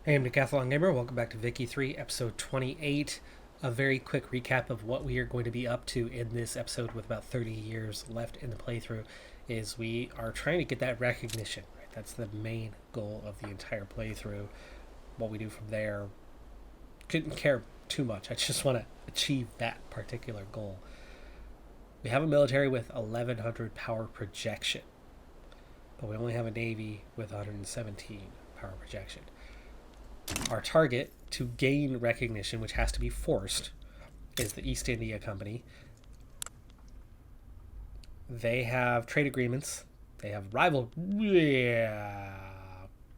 Hey, I'm Decathlon Gamer. Welcome back to Vicky 3, episode 28. A very quick recap of what we are going to be up to in this episode with about 30 years left in the playthrough is we are trying to get that recognition, right? That's the main goal of the entire playthrough. What we do from there, couldn't care too much. I just want to achieve that particular goal. We have a military with 1100 power projection, but we only have a navy with 117 power projection. Our target to gain recognition, which has to be forced, is the East India Company. They have trade agreements. They have rival. Yeah,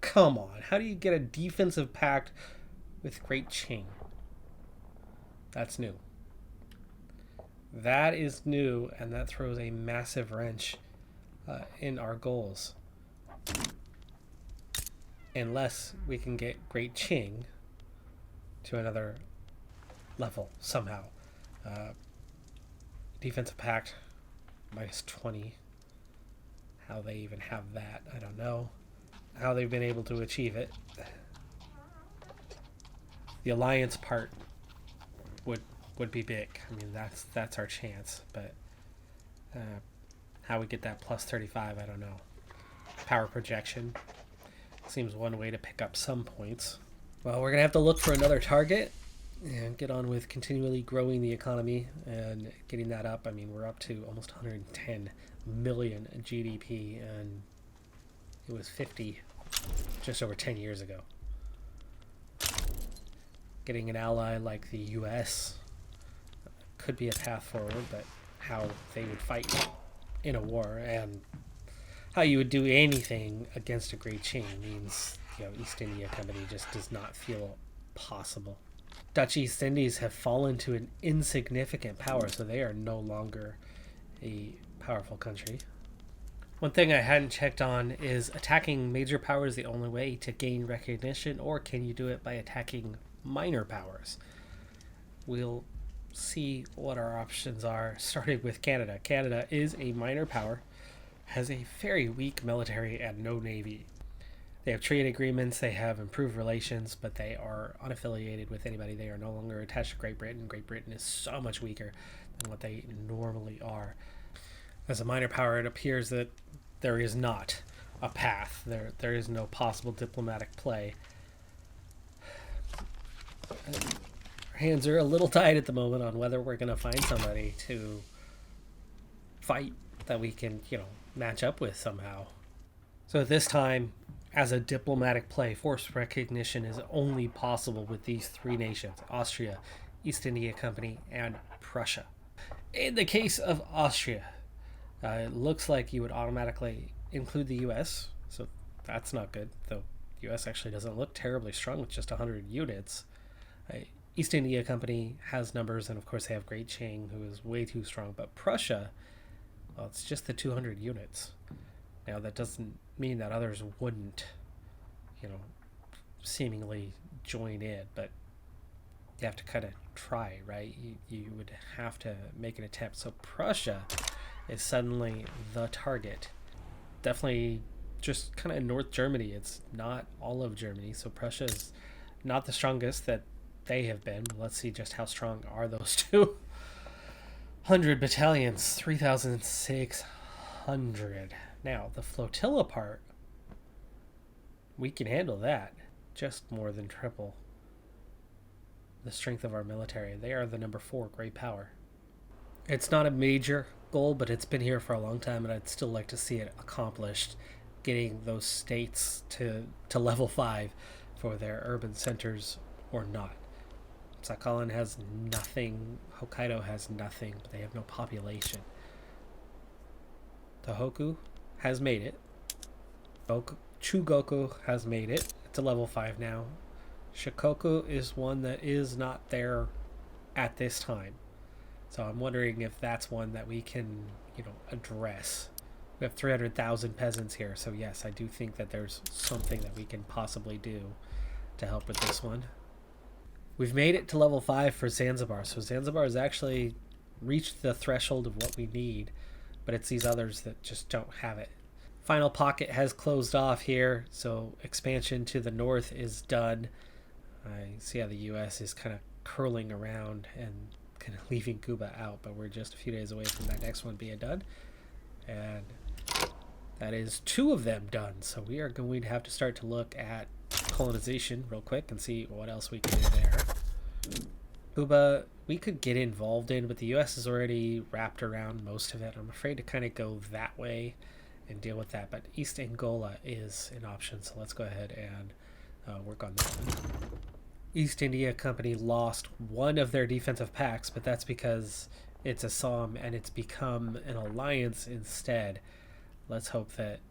come on. How do you get a defensive pact with Great Qing? That's new. That is new, and that throws a massive wrench in our goals. Unless we can get Great Qing to another level somehow. Defensive pact, minus 20. How they even have that, I don't know. How they've been able to achieve it. The alliance part would be big. I mean, that's our chance. But how we get that plus 35, I don't know. Power projection seems one way to pick up some points. Well, we're going to have to look for another target and get on with continually growing the economy and getting that up. I mean, we're up to almost 110 million GDP, and it was 50 just over 10 years ago. Getting an ally like the US could be a path forward, but how they would fight in a war and how you would do anything against a Great Qing means, East India Company just does not feel possible. Dutch East Indies have fallen to an insignificant power, so they are no longer a powerful country. One thing I hadn't checked on is attacking major powers the only way to gain recognition, or can you do it by attacking minor powers? We'll see what our options are, starting with Canada. Canada is a minor power, has a very weak military and no navy. They have trade agreements, they have improved relations, but they are unaffiliated with anybody. They are no longer attached to Great Britain. Great Britain is so much weaker than what they normally are. As a minor power, it appears that there is not a path. There is no possible diplomatic play. Our hands are a little tied at the moment on whether we're going to find somebody to fight that we can, match up with somehow. So at this time, as a diplomatic play, forced recognition is only possible with these three nations: Austria, East India Company, and Prussia. In the case of Austria, it looks like you would automatically include the US, so that's not good, though the US actually doesn't look terribly strong with just 100 units. East India Company has numbers, and of course they have Great Qing, who is way too strong, but Prussia, well, it's just the 200 units. Now, that doesn't mean that others wouldn't, seemingly join in, but you have to kind of try, right? You would have to make an attempt. So Prussia is suddenly the target. Definitely just kind of North Germany. It's not all of Germany, so Prussia is not the strongest that they have been. Let's see just how strong are those two. 100 battalions, 3,600. Now, the flotilla part, we can handle that. Just more than triple the strength of our military. They are the number 4 great power. It's not a major goal, but it's been here for a long time, and I'd still like to see it accomplished, getting those states to level 5 for their urban centers or not. Sakhalin has nothing. Hokkaido has nothing, but they have no population. Tohoku has made it. Chugoku has made it. It's a level 5 now. Shikoku is one that is not there at this time. So I'm wondering if that's one that we can, address. We have 300,000 peasants here, so yes, I do think that there's something that we can possibly do to help with this one. We've made it to level 5 for Zanzibar, so Zanzibar has actually reached the threshold of what we need, but it's these others that just don't have it. Final pocket has closed off here, so expansion to the north is done. I see how the U.S. is kind of curling around and kind of leaving Cuba out, but we're just a few days away from that next one being done. And that is 2 of them done. So we are going to have to start to look at colonization real quick and see what else we can do there. Cuba, we could get involved in, but the U.S. is already wrapped around most of it. I'm afraid to kind of go that way and deal with that. But East Angola is an option, so let's go ahead and work on that one. East India Company lost one of their defensive pacts, but that's because it's a SOM and it's become an alliance instead. Let's hope that,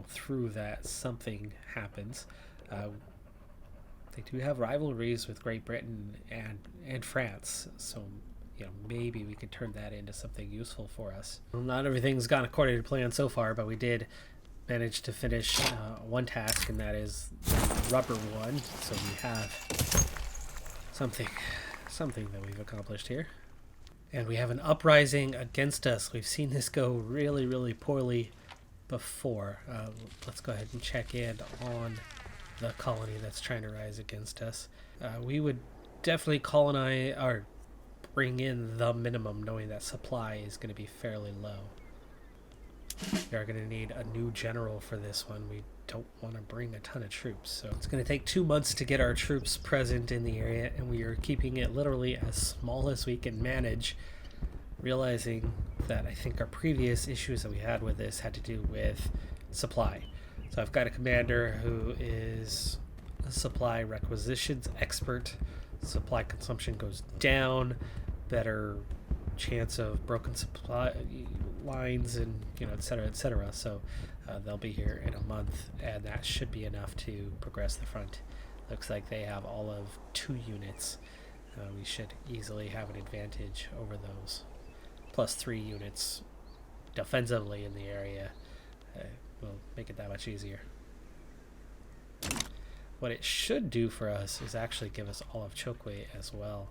through that something happens. They do have rivalries with Great Britain and France, so maybe we could turn that into something useful for us. Well, not everything's gone according to plan so far, but we did manage to finish one task, and that is the rubber one. So we have something that we've accomplished here. And we have an uprising against us. We've seen this go really, really poorly before. Let's go ahead and check in on the colony that's trying to rise against us. We would definitely colonize or bring in the minimum, knowing that supply is going to be fairly low. We are going to need a new general for this one. We don't want to bring a ton of troops, so it's going to take 2 months to get our troops present in the area, and we are keeping it literally as small as we can manage, realizing that I think our previous issues that we had with this had to do with supply. So I've got a commander who is a supply requisitions expert. Supply consumption goes down, better chance of broken supply lines, and et cetera, et cetera. So they'll be here in a month, and that should be enough to progress the front. Looks like they have all of 2 units. We should easily have an advantage over those. Plus 3 units defensively in the area will make it that much easier. What it should do for us is actually give us all of Chokwe as well.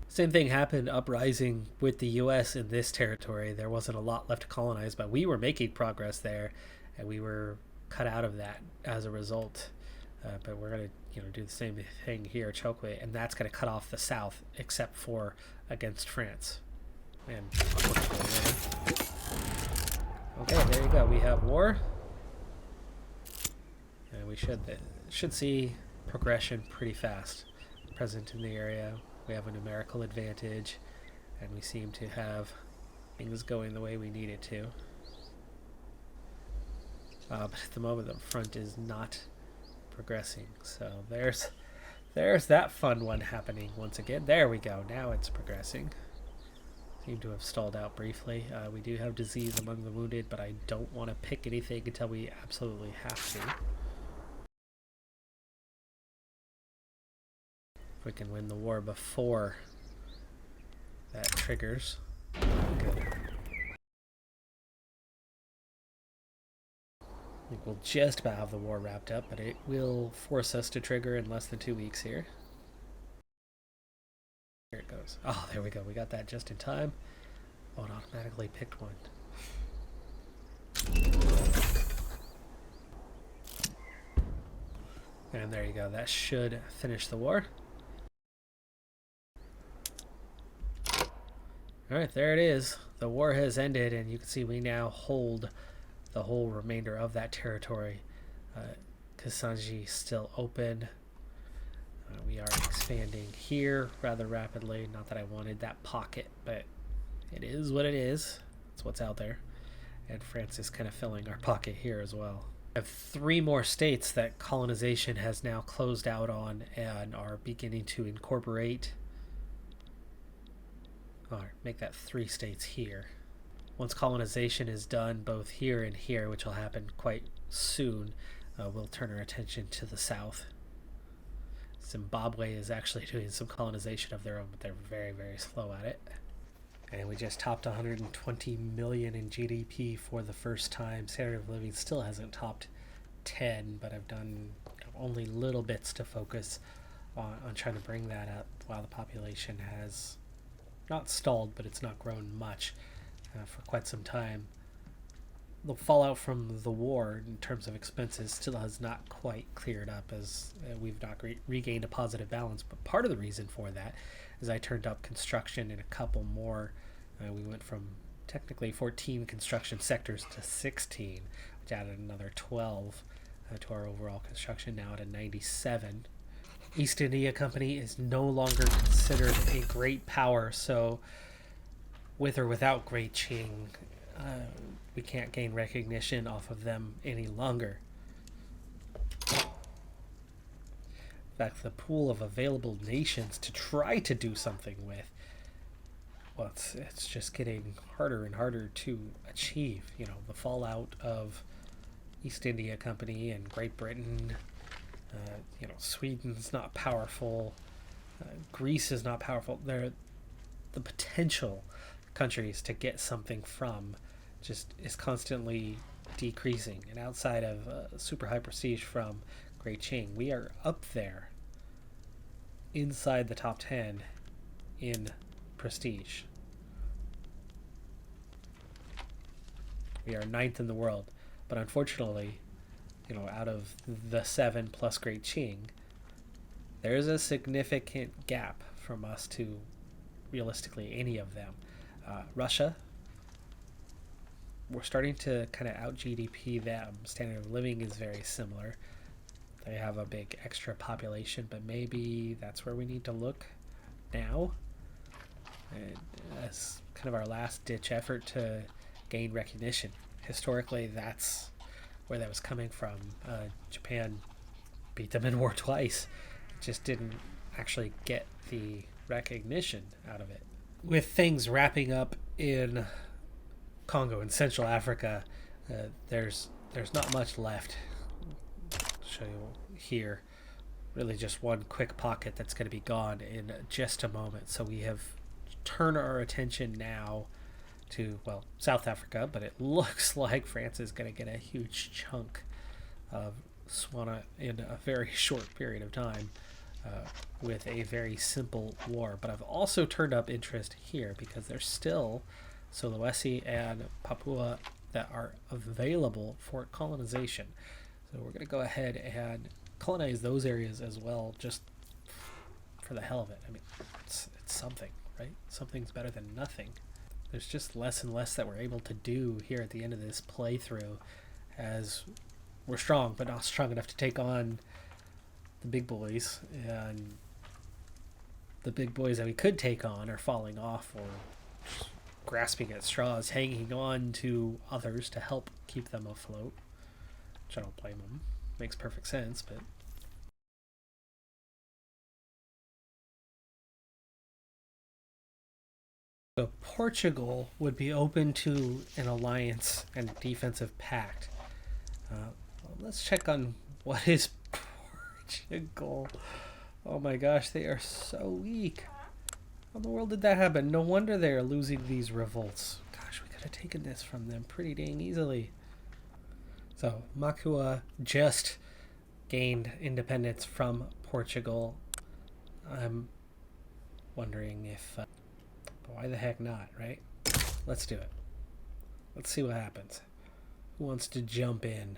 Same thing happened uprising with the U.S. in this territory. There wasn't a lot left to colonize, but we were making progress there, and we were cut out of that as a result. But we're going to do the same thing here at Chokwe, and that's going to cut off the south, except for against France. And okay, there you go. We have war, and we should see progression pretty fast. Present in the area, we have a numerical advantage, and we seem to have things going the way we need it to. But at the moment, the front is not progressing. So there's that fun one happening once again. There we go. Now it's progressing. Seem to have stalled out briefly. We do have disease among the wounded, but I don't want to pick anything until we absolutely have to. If we can win the war before that triggers. Good. I think we'll just about have the war wrapped up, but it will force us to trigger in less than 2 weeks here. Here it goes. Oh, there we go. We got that just in time. Oh, it automatically picked one. And there you go. That should finish the war. Alright, there it is. The war has ended, and you can see we now hold the whole remainder of that territory. Kasanji still open. We are expanding here rather rapidly. Not that I wanted that pocket, but it is what it is. It's what's out there. And France is kind of filling our pocket here as well. We have 3 more states that colonization has now closed out on and are beginning to incorporate. Or make that 3 states here. Once colonization is done both here and here, which will happen quite soon, we'll turn our attention to the south. Zimbabwe is actually doing some colonization of their own, but they're very, very slow at it. And we just topped 120 million in GDP for the first time. Standard of living still hasn't topped 10, but I've done only little bits to focus on trying to bring that up while the population has not stalled, but it's not grown much for quite some time. the fallout from the war in terms of expenses still has not quite cleared up, as we've not regained a positive balance. But part of the reason for that is I turned up construction in a couple more. We went from technically 14 construction sectors to 16, which added another 12 to our overall construction, now at a 97. East India Company is no longer considered a great power, so with or without Great Qing, we can't gain recognition off of them any longer. In fact, the pool of available nations to try to do something with, well, it's just getting harder and harder to achieve. You know, the fallout of East India Company and Great Britain. Sweden's not powerful. Greece is not powerful. They're the potential countries to get something from just is constantly decreasing. And outside of super high prestige from Great Qing, we are up there inside the top 10 in prestige. We are ninth in the world, but unfortunately, out of the 7 plus Great Qing, there's a significant gap from us to realistically any of them. Russia, we're starting to kind of out GDP them. Standard of living is very similar. They have a big extra population, but maybe that's where we need to look now. And as kind of our last ditch effort to gain recognition. Historically, that's where that was coming from. Japan beat them in war twice. Just didn't actually get the recognition out of it. With things wrapping up in Congo and Central Africa, there's not much left. I'll show you here. Really just one quick pocket that's going to be gone in just a moment. So we have turned our attention now to, South Africa, but it looks like France is going to get a huge chunk of Swana in a very short period of time with a very simple war. But I've also turned up interest here because there's still Sulawesi and Papua that are available for colonization. So we're going to go ahead and colonize those areas as well, just for the hell of it. I mean, it's something, right? Something's better than nothing. There's just less and less that we're able to do here at the end of this playthrough, as we're strong, but not strong enough to take on the big boys, and the big boys that we could take on are falling off or grasping at straws, hanging on to others to help keep them afloat, which I don't blame them. Makes perfect sense, but so Portugal would be open to an alliance and defensive pact. Let's check on what is Portugal. Oh my gosh, they are so weak. How in the world did that happen? No wonder they are losing these revolts. Gosh, we could have taken this from them pretty dang easily. So Makua just gained independence from Portugal. I'm wondering if why the heck not, right? Let's do it. Let's see what happens. Who wants to jump in?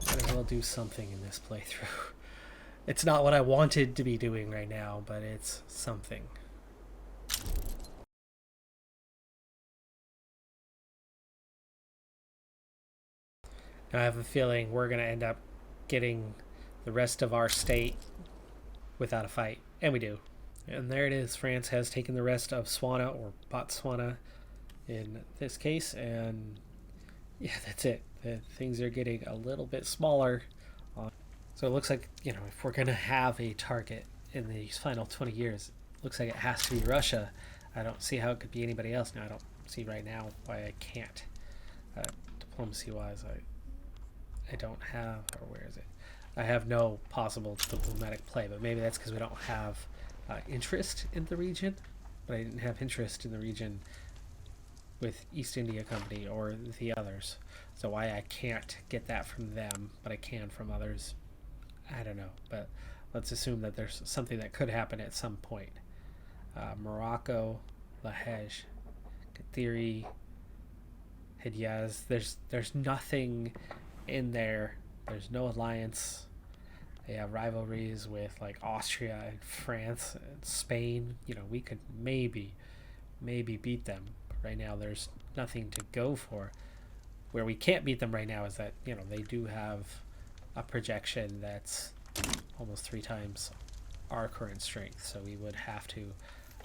Might as well do something in this playthrough. It's not what I wanted to be doing right now, but it's something. Now I have a feeling we're going to end up getting the rest of our state without a fight. And we do. And there it is. France has taken the rest of Swana, or Botswana in this case. And yeah, that's it. Things are getting a little bit smaller. So it looks like, if we're going to have a target in these final 20 years, it looks like it has to be Russia. I don't see how it could be anybody else. Now, I don't see right now why I can't. Diplomacy-wise, I don't have, or where is it? I have no possible diplomatic play, but maybe that's because we don't have interest in the region. But I didn't have interest in the region with East India Company or the others. So why I can't get that from them, but I can from others, I don't know. But let's assume that there's something that could happen at some point. Morocco, Lahej, Kathiri, Hidyaz. There's nothing in there. There's no alliance. They have rivalries with like Austria and France and Spain. We could maybe beat them. But right now, there's nothing to go for. Where we can't beat them right now is that they do have a projection that's almost 3 times our current strength. So we would have to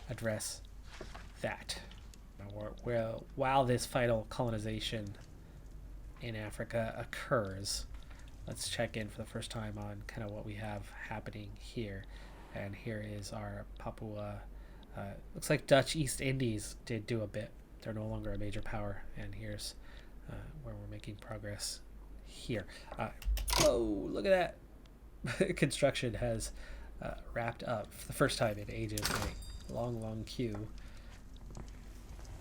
address that. Now, while this final colonization in Africa occurs, let's check in for the first time on kind of what we have happening here. And here is our Papua. Looks like Dutch East Indies did do a bit. They're no longer a major power. And here's where we're making progress here. Oh, look at that. Construction has wrapped up for the first time in ages. My long queue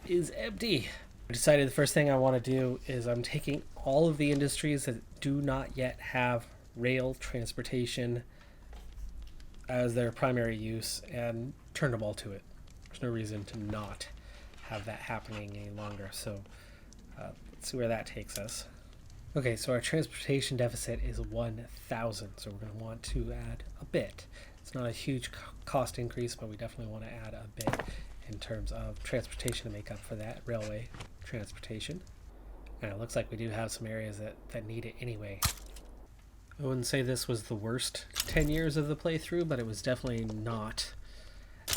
is empty. I decided the first thing I want to do is I'm taking all of the industries that do not yet have rail transportation as their primary use and turn them all to it. There's no reason to not have that happening any longer. So let's see where that takes us. Okay, so our transportation deficit is 1,000, so we're going to want to add a bit. It's not a huge cost increase, but we definitely want to add a bit in terms of transportation to make up for that, railway transportation. And it looks like we do have some areas that need it anyway. I wouldn't say this was the worst 10 years of the playthrough, but it was definitely not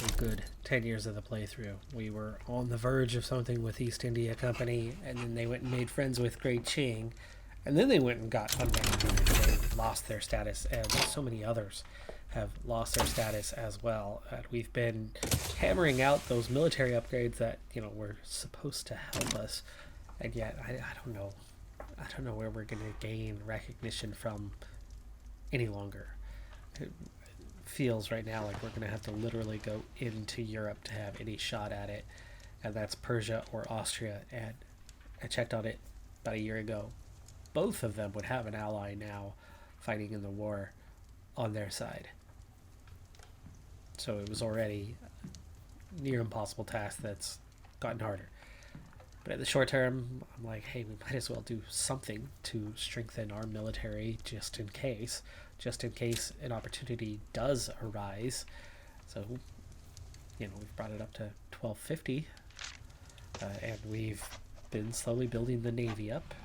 a good 10 years of the playthrough. We were on the verge of something with East India Company, and then they went and made friends with Great Qing, and then they went and got unrecognized. They lost their status, and so many others have lost their status as well. We've been hammering out those military upgrades that were supposed to help us, and yet I don't know. I don't know where we're going to gain recognition from any longer. It feels right now like we're going to have to literally go into Europe to have any shot at it, and that's Persia or Austria. And I checked on it about a year ago. Both of them would have an ally now fighting in the war on their side. So it was already a near impossible task that's gotten harder. But in the short term, I'm like, hey, we might as well do something to strengthen our military just in case an opportunity does arise. So, we've brought it up to 1250, and we've been slowly building the Navy up.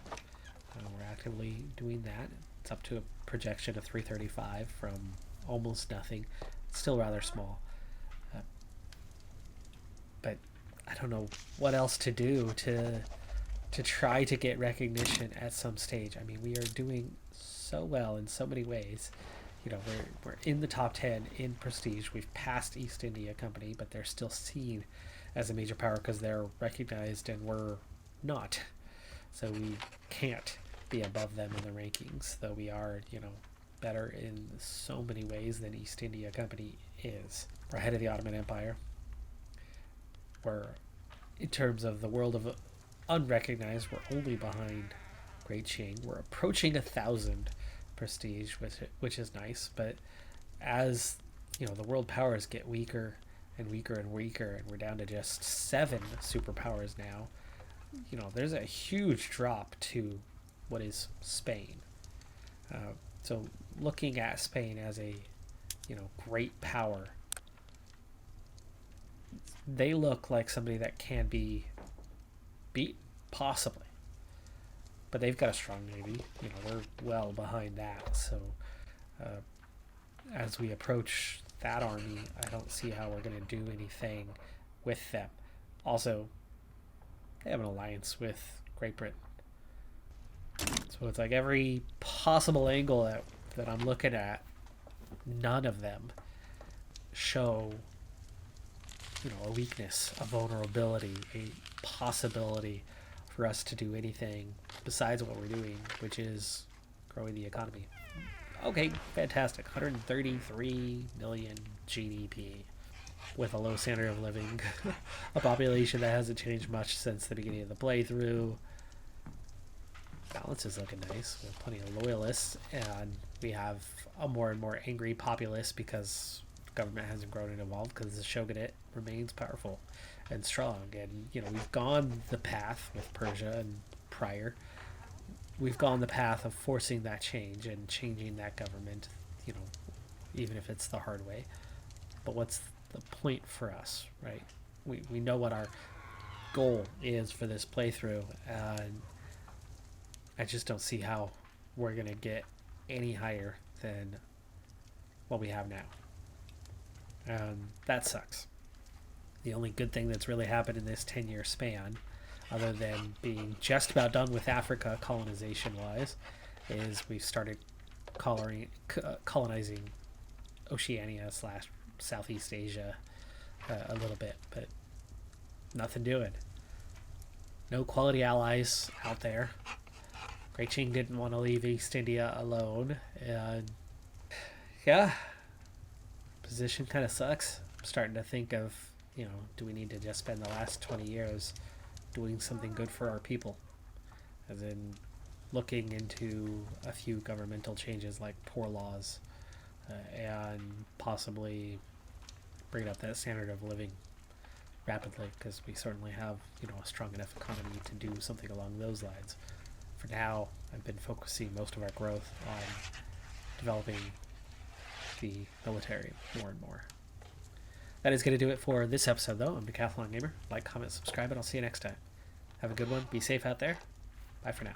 We're actively doing that. It's up to a projection of 335 from almost nothing. It's still rather small. But I don't know what else to do to try to get recognition at some stage. I mean, we are doing so well in so many ways. We're in the top 10 in prestige. We've passed East India Company, but they're still seen as a major power because they're recognized and we're not. So we can't be above them in the rankings, though we are, better in so many ways than East India Company is. We're ahead of the Ottoman Empire. We're, in terms of the world of unrecognized, we're only behind Great Qing. We're approaching 1,000 prestige, which is nice, but as the world powers get weaker and weaker and weaker, and we're down to just 7 superpowers now, there's a huge drop to what is Spain. So looking at Spain as a great power, they look like somebody that can be beat, possibly. But they've got a strong navy. We're well behind that. So as we approach that army, I don't see how we're going to do anything with them. Also, they have an alliance with Great Britain. So it's like every possible angle that I'm looking at, none of them show a weakness, a vulnerability, a possibility for us to do anything besides what we're doing, which is growing the economy. Okay, fantastic. 133 million GDP with a low standard of living, a population that hasn't changed much since the beginning of the playthrough. Balance is looking nice. We have plenty of loyalists, and we have a more and more angry populace because government hasn't grown and evolved, because the shogunate remains powerful and strong. And we've gone the path with Persia and prior. We've gone the path of forcing that change and changing that government. Even if it's the hard way. But what's the point for us, right? We know what our goal is for this playthrough, and I just don't see how we're gonna get any higher than what we have now. That sucks. The only good thing that's really happened in this 10-year span, other than being just about done with Africa colonization wise, is we've started colonizing Oceania / Southeast Asia a little bit, but nothing doing. No quality allies out there. Great Qing didn't want to leave East India alone, and yeah, position kind of sucks. I'm starting to think of, do we need to just spend the last 20 years doing something good for our people? As in looking into a few governmental changes like poor laws, and possibly bring up that standard of living rapidly, because we certainly have a strong enough economy to do something along those lines. For now, I've been focusing most of our growth on developing the military more and more. That is going to do it for this episode, though. I'm Decathlon Gamer. Like, comment, subscribe, and I'll see you next time. Have a good one. Be safe out there. Bye for now.